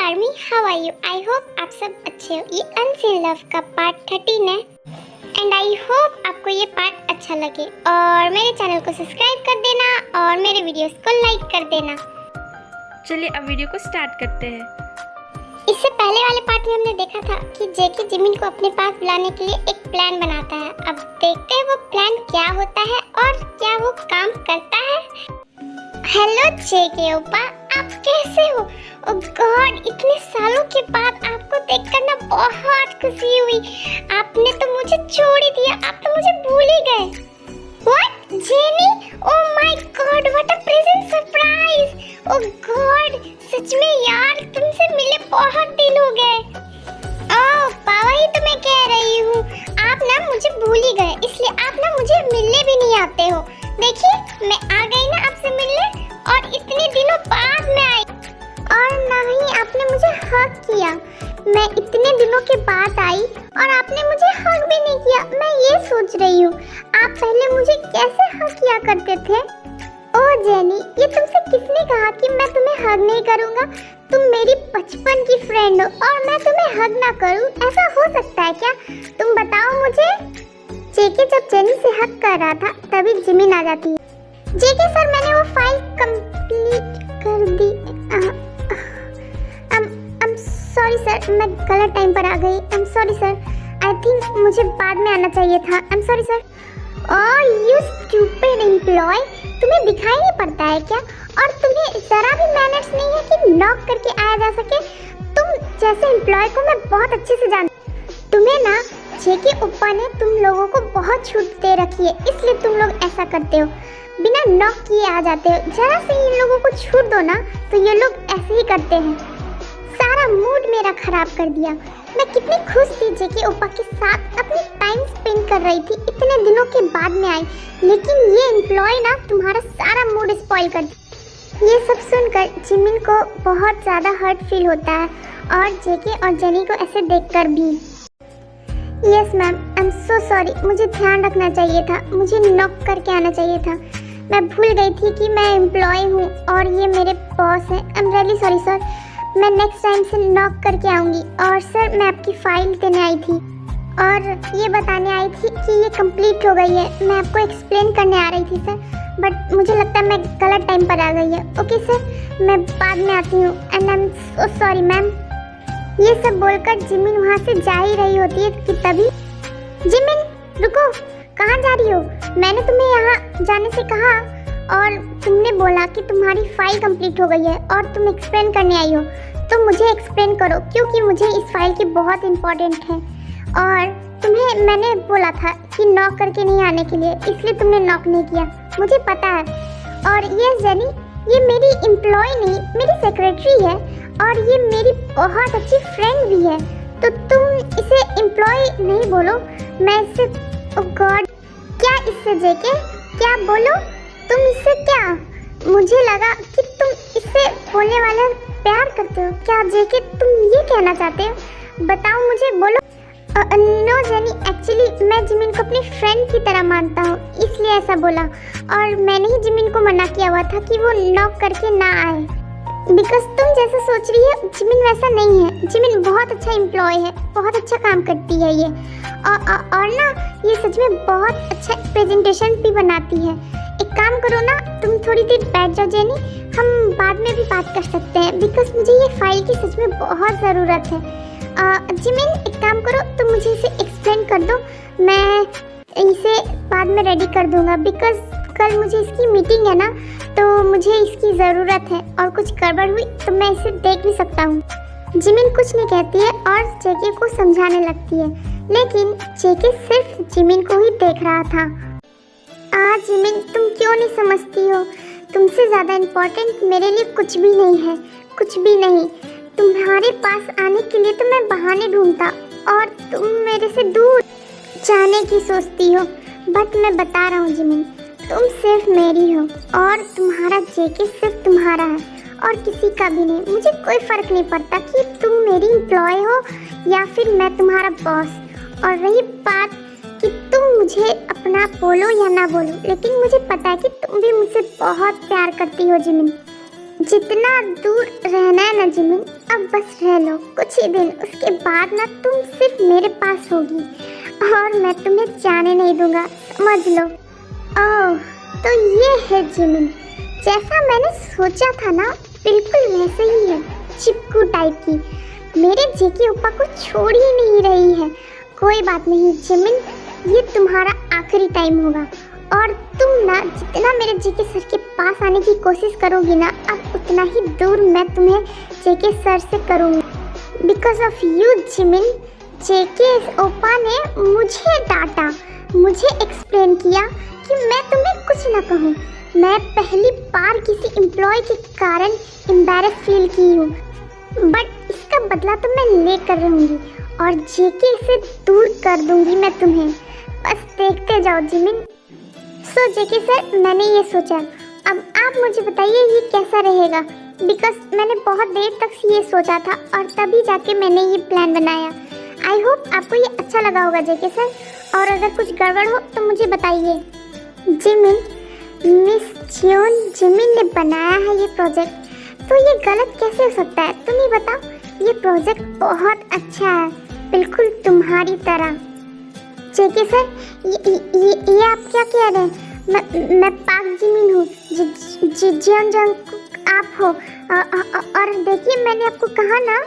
Army, how are you? I hope आप सब अच्छे हो। ये अनसीन लव का पार्ट 13 है एंड आई होप आपको ये पार्ट अच्छा लगे और मेरे चैनल को सब्सक्राइब कर देना और मेरे वीडियोस को लाइक कर देना। चलिए अब वीडियो को स्टार्ट करते हैं। इससे पहले वाले पार्ट में हमने देखा था कि जेके जिमिन को अपने पास बुलाने के लिए एक प्लान बनाता है। अब देखते हैं वो प्लान क्या होता है और क्या वो काम करता है। हेलो जेके ओपा, आप कैसे हो? ओह गॉड, इतने सालों के बाद आपको देखकर ना बहुत खुशी हुई। आपने तो मुझे छोड़ ही दिया, आप तो मुझे भूल ही गए। What Jenny? Oh my God, what a present surprise. Oh God, सच में यार, तुमसे मिले बहुत दिन हो गए। ओह पापा, ही तो मैं कह रही हूँ, आप ना मुझे भूल ही गए, इसलिए आप ना मुझे मिलने भी नहीं आते हो। देखिए, मैं आ गई ना आपसे मिलने और इतने दिनों बाद मैं आई और ना ही आपने मुझे हग किया। मैं इतने दिनों के बाद आई और आपने मुझे हग भी नहीं किया। मैं ये सोच रही हूँ, आप पहले मुझे कैसे हग किया करते थे? ओह जेनी, ये तुमसे किसने कहा कि मैं तुम्हें हग नहीं करूँगा? तुम मेरी बचपन की फ्रेंड हो और मैं तुम्हें हग ना करूँ, ऐसा हो सकता है क्या? तुम बताओ मुझे। जेके जब जेनी से हग कर रहा था तभी जिमिन आ जाती है। जेके सर, मैंने वो फाइल कंप्लीट कर दी। सॉरी सर, मैं गलत टाइम पर आ गई। I am sorry sir, I think मुझे बाद में आना चाहिए था। I am sorry sir. Oh you stupid employee, तुम्हें दिखाई नहीं पड़ता है क्या? और तुम्हें जरा भी मैनर्स नहीं है कि नॉक करके आया जा सके? तुम जैसे एम्प्लॉय को मैं बहुत अच्छे से जानती हूँ। तुम्हें ना जेके ओप्पा ने तुम लोगों को बहुत छूट दे रखी है, इसलिए तुम लोग ऐसा करते हो, बिना नॉक किए आ जाते हो। जरा से इन लोगों को छूट दो ना तो ये लोग ऐसे ही करते हैं। सारा मूड मेरा खराब कर दिया। मैं कितनी खुश थी जेके ओप्पा के साथ अपनी टाइम स्पेंड कर रही थी, इतने दिनों के बाद में आई, लेकिन ये एम्प्लॉय ना तुम्हारा सारा मूड स्पॉइल कर दिया। ये सब सुनकर जिमिन को बहुत ज़्यादा हर्ट फील होता है और जेके और जेनी को ऐसे देखकर भी। Yes ma'am, I am so sorry, मुझे ध्यान रखना चाहिए था, मुझे नॉक करके आना चाहिए था। मैं भूल गई थी कि मैं एम्प्लॉय हूँ और ये मेरे बॉस हैं। I am really sorry sir, मैं नेक्स्ट टाइम से नॉक करके आऊँगी। और सर, मैं आपकी फ़ाइल देने आई थी और ये बताने आई थी कि ये कंप्लीट हो गई है। मैं आपको एक्सप्लेन करने आ रही थी सर, बट मुझे लगता है मैं गलत टाइम पर आ गई है। ओके सर, मैं बाद में आती हूँ and I am so sorry ma'am. ये सब बोलकर जिमिन वहाँ से जा ही रही होती है कि तभी जिमिन, रुको, कहाँ जा रही हो? मैंने तुम्हें यहाँ जाने से कहा और तुमने बोला कि तुम्हारी फाइल कंप्लीट हो गई है और तुम एक्सप्लेन करने आई हो, तो मुझे एक्सप्लेन करो, क्योंकि मुझे इस फाइल की बहुत इम्पोर्टेंट है। और तुम्हें मैंने बोला था कि नॉक करके नहीं आने के लिए, इसलिए तुमने नॉक नहीं किया, मुझे पता है। और ये जेनी, ये मेरी एम्प्लॉय नहीं, मेरी सेक्रेटरी है और ये मेरी बहुत अच्छी फ्रेंड भी है, तो तुम इसे एम्प्लॉय नहीं बोलो। मैं इससे, ओह गॉड, क्या इससे जेके, क्या बोलो तुम इससे? क्या मुझे लगा कि तुम इससे बोलने वाला प्यार करते हो। क्या जेके तुम ये कहना चाहते हो? बताओ मुझे, बोलो। नो जेनी, एक्चुअली मैं जिमिन को अपनी फ्रेंड की तरह मानता हूँ, इसलिए ऐसा बोला। और मैंने ही जिमिन को मना किया हुआ था कि वो नॉक करके ना आए, बिकॉज तुम जैसा सोच रही है जिमिन वैसा नहीं है। जिमिन बहुत अच्छा एम्प्लॉय है, बहुत अच्छा काम करती है ये, और ना ये सच में बहुत अच्छा प्रेजेंटेशन भी बनाती है। एक काम करो ना, तुम थोड़ी देर बैठ जाओ जेनी, हम बाद में भी बात कर सकते हैं, बिकॉज मुझे ये फाइल की सच में बहुत ज़रूरत है। जिमिन, एक काम करो, तुम मुझे इसे एक्सप्लेन कर दो, मैं इसे बाद में रेडी कर दूंगा, बिकॉज कल मुझे इसकी मीटिंग है ना, तो मुझे इसकी ज़रूरत है और कुछ गड़बड़ हुई तो मैं इसे देख भी सकता हूँ। जिमिन कुछ नहीं कहती है और जेके को समझाने लगती है, लेकिन जेके सिर्फ जिमिन को ही देख रहा था। जिमिन, तुम क्यों नहीं समझती हो? तुमसे ज़्यादा इम्पोर्टेंट मेरे लिए कुछ भी नहीं है, कुछ भी नहीं। तुम्हारे पास आने के लिए तो मैं बहाने ढूंढता और तुम मेरे से दूर जाने की सोचती हो, बट मैं बता रहा हूँ जिमिन, तुम सिर्फ मेरी हो और तुम्हारा जेके सिर्फ तुम्हारा है और किसी का भी नहीं। मुझे कोई फ़र्क नहीं पड़ता कि तुम मेरी एम्प्लॉय हो या फिर मैं तुम्हारा बॉस। और रही बात कि तुम मुझे अपना बोलो या ना बोलो, लेकिन मुझे पता है कि तुम भी मुझसे बहुत प्यार करती हो जिमिन। जितना दूर रहना है ना जिमिन, अब बस रह लो कुछ ही दिन, उसके बाद ना तुम सिर्फ मेरे पास होगी और मैं तुम्हें जाने नहीं दूंगा, समझ लो। ओह, तो ये है जिमिन, जैसा मैंने सोचा था ना बिल्कुल वैसे ही है, चिपकू टाइप की, मेरे जेके ओप्पा को छोड़ ही नहीं रही है। कोई बात नहीं जिमिन, ये तुम्हारा आखिरी टाइम होगा और तुम ना जितना मेरे जेके सर के पास आने की कोशिश करोगी ना, अब उतना ही दूर मैं तुम्हें जेके सर से करूँगी। बिकॉज ऑफ यू जिमिन, जेके ओप्पा ने मुझे डांटा, मुझे एक्सप्लेन किया कि मैं तुम्हें कुछ ना कहूँ। मैं पहली बार किसी एम्प्लॉय के कारण एम्बैरस फील की हूँ, बट इसका बदला तो मैं लेकर रहूँगी और जेके से दूर कर दूँगी मैं तुम्हें, बस देखते जाओ जिमिन। सो जेके सर, मैंने ये सोचा, अब आप मुझे बताइए ये कैसा रहेगा, बिकॉज मैंने बहुत देर तक ये सोचा था और तभी जाके मैंने ये प्लान बनाया। आई होप आपको ये अच्छा लगा होगा जेके सर, और अगर कुछ गड़बड़ हो तो मुझे बताइए। जिमिन, मिस जियोन जिमिन ने बनाया है ये प्रोजेक्ट, तो ये गलत कैसे हो सकता है, तुम ही बताओ। ये प्रोजेक्ट बहुत अच्छा है, बिल्कुल तुम्हारी तरह। जेके सर, ये आप क्या कह रहे हैं? मैं पाक जिमिन हूँ, जियोन जंग आप हो, और देखिए मैंने आपको कहा ना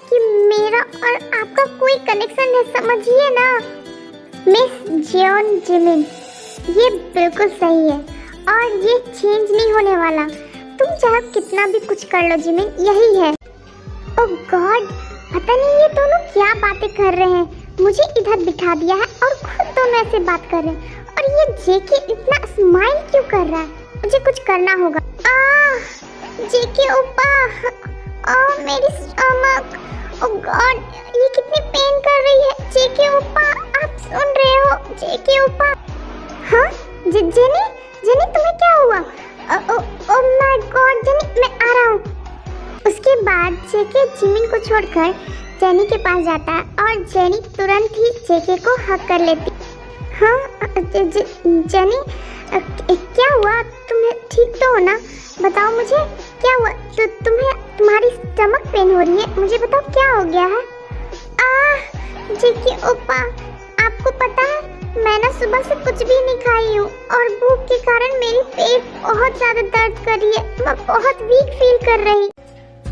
कि मेरा और आपका कोई कनेक्शन है, समझिए ना। मिस जियोन जिमिन, ये बिल्कुल सही है और ये चेंज नहीं होने वाला, तुम चाहे कितना भी कुछ कर लो जिमिन, यही है। ओह गॉड, पता नहीं ये दोनों क्या बातें कर रहे हैं, मुझे इधर बिठा दिया है और खुद दोनों ऐसे बात कर रहे हैं, और ये जेके इतना स्माइल क्यों कर रहा है, मुझे कुछ करना होगा। जेके ओप्पा, मेरी स्टमक, ओह गॉड, ये कितनी पेन कर रही है। जेके ओप्पा, आप सुन रहे हो? जेके ओप्पा, हाँ जेनी, जेनी तुम्हें क्या हुआ? ओह माय गॉड जेनी, मैं आ रहा हूँ। उसके बाद जेके जिमिन को छोड़कर जेनी के पास जाता है और जेनी तुरंत ही जेके को हक कर लेती। हाँ जेनी, क्या हुआ, तुम्हें ठीक तो हो ना? बताओ मुझे क्या हुआ, तो तुम्हारी स्टमक पेन हो रही है, मुझे बताओ क्या हो गया है। जेके ओप्पा, आपको पता है मैं ना सुबह से कुछ भी नहीं खाई हूँ और भूख के कारण मेरी पेट बहुत ज़्यादा दर्द कर रही है, मैं बहुत वीक फील कर रही।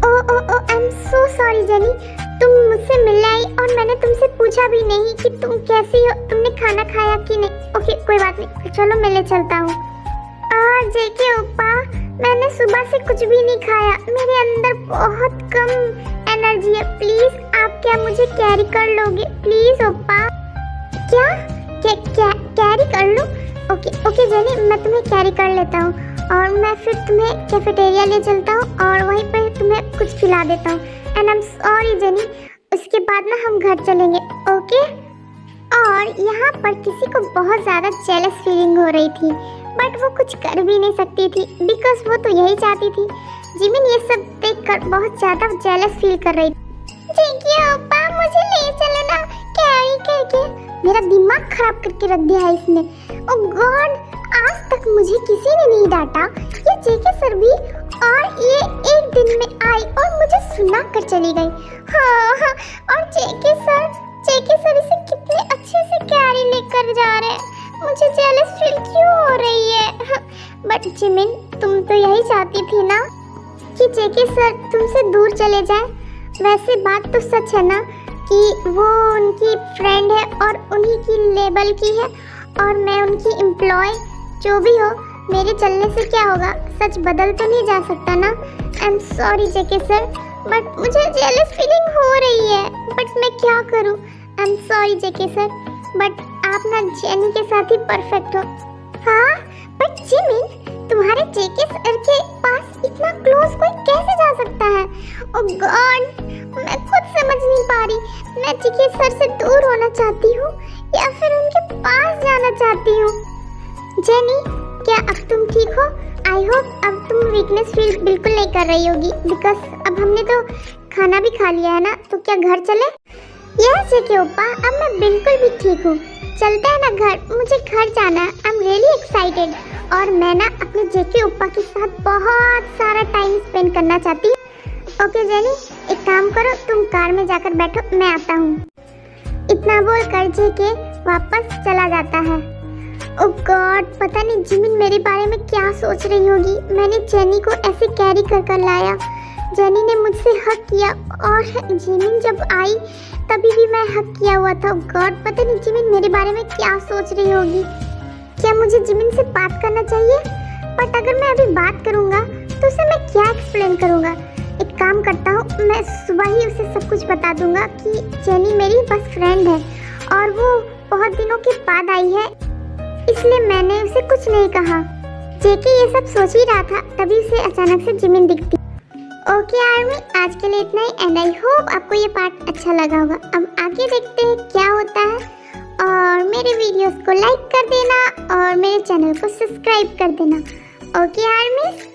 Oh I am so sorry Jenny, तुम मुझसे मिलने आई और मैंने तुमसे पूछा भी नहीं कि तुम कैसी हो, तुमने खाना खाया कि नहीं। ओके कोई बात नहीं, चलो मैं ले चलता हूँ। जेके ओप्पा, मैंने सुबह से कुछ भी नहीं खाया, मेरे अंदर बहुत कम एनर्जी है, प्लीज आप क्या मुझे कैरी कर लोगे प्लीज ओप्पा? क्या कैरी कर लूँ? ओके जेनी, मैं तुम्हें कैरी कर लेता हूँ और मैं फिर तुम्हें कैफेटेरिया ले चलता हूँ और वहीं पर तुम्हें कुछ खिला देता हूँ। And I am sorry jenny, उसके बाद ना हम घर चलेंगे, ओके? और यहाँ पर किसी को बहुत ज़्यादा जेलस फीलिंग हो रही थी, बट वो कुछ कर भी नहीं सकती थी बिकॉज वो तो यही चाहती थी। जिमिन ये सब देखकर बहुत ज़्यादा जेलस फील कर रही थी। जेके ओप्पा, मुझे ले चलो ना कैरी करके, मेरा दिमाग खराब करके रख दिया है इसने। ओह गॉड, आज तक मुझे किसी ने नहीं डांटा, ये जेके सर भी, और ये एक दिन में आई और मुझे सुना कर चली गई। हाँ, और जेके सर इसे कितने अच्छे से कैरी लेकर जा रहे हैं, मुझे जेलस फील क्यों हो रही है? बट जिमिन, तुम तो यही चाहती थी ना कि जेके सर तुमसे दूर चले जाए। वैसे बात तो सच है ना कि वो उनकी फ्रेंड है और उन्हीं की लेवल की है और मैं उनकी एम्प्लॉय, जो भी हो, मेरे चलने से क्या होगा, सच बदल तो नहीं जा सकता ना। आई am sorry JK sir, but मुझे जेलस फीलिंग हो रही है, बट मैं क्या करूं? आई am sorry JK sir, but आप ना जेनी के साथ ही परफेक्ट हो। हाँ, बट जिमिन, तुम्हारे जेके सर के पास इतना क्लोज कोई कैसे जा सकता है? ओह गॉड, मैं खुद समझ नहीं पा रही, मैं जेके सर से दूर होना चाहती हूँ या फिर उनके पास जाना चाहती हूँ। जेनी, क्या अब तुम ठीक हो? आई होप अब तुम वीकनेस फील बिल्कुल नहीं कर रही होगी बिकॉज अब हमने तो खाना भी खा लिया है ना, तो क्या घर चले? यस जेके ओप्पा, अब मैं बिल्कुल भी ठीक हूँ, चलते हैं ना घर, मुझे घर जाना है, आई एम रियली एक्साइटेड। और मैं ना अपने जेके उप्पा के साथ बहुत सारा टाइम स्पेंड करना चाहती हूँ। ओके जेनी, एक काम करो, तुम कार में जाकर बैठो, मैं आता हूँ। इतना बोल कर जेके वापस चला जाता है। ओह गॉड, पता नहीं जिमिन मेरे बारे में क्या सोच रही होगी। मैंने जेनी को ऐसे कैरी कर लाया, जेनी ने मुझसे हक किया और जिमिन जब आई तभी भी मैं हक किया हुआ था। गॉड, पता नहीं जिमिन मेरे बारे में क्या सोच रही होगी। क्या मुझे जिमिन से बात करना चाहिए? बट अगर मैं अभी बात करूँगा तो उसे मैं क्या एक्सप्लेन करूँगा? एक काम करता हूँ, मैं सुबह ही उसे सब कुछ बता दूँगा कि जेनी मेरी बेस्ट फ्रेंड है और वो बहुत दिनों के बाद आई है, इसलिए मैंने उसे कुछ नहीं कहा। जेके ये सब सोच ही रहा था, तभी उसे अचानक से जिमिन दिखती। ओके आर्मी, आज के लिए इतना ही एंड आई होप आपको ये पार्ट अच्छा लगा होगा। अब आगे देखते हैं क्या होता है और मेरे वीडियोस को लाइक कर देना और मेरे चैनल को सब्सक्राइब कर देना। Okay army.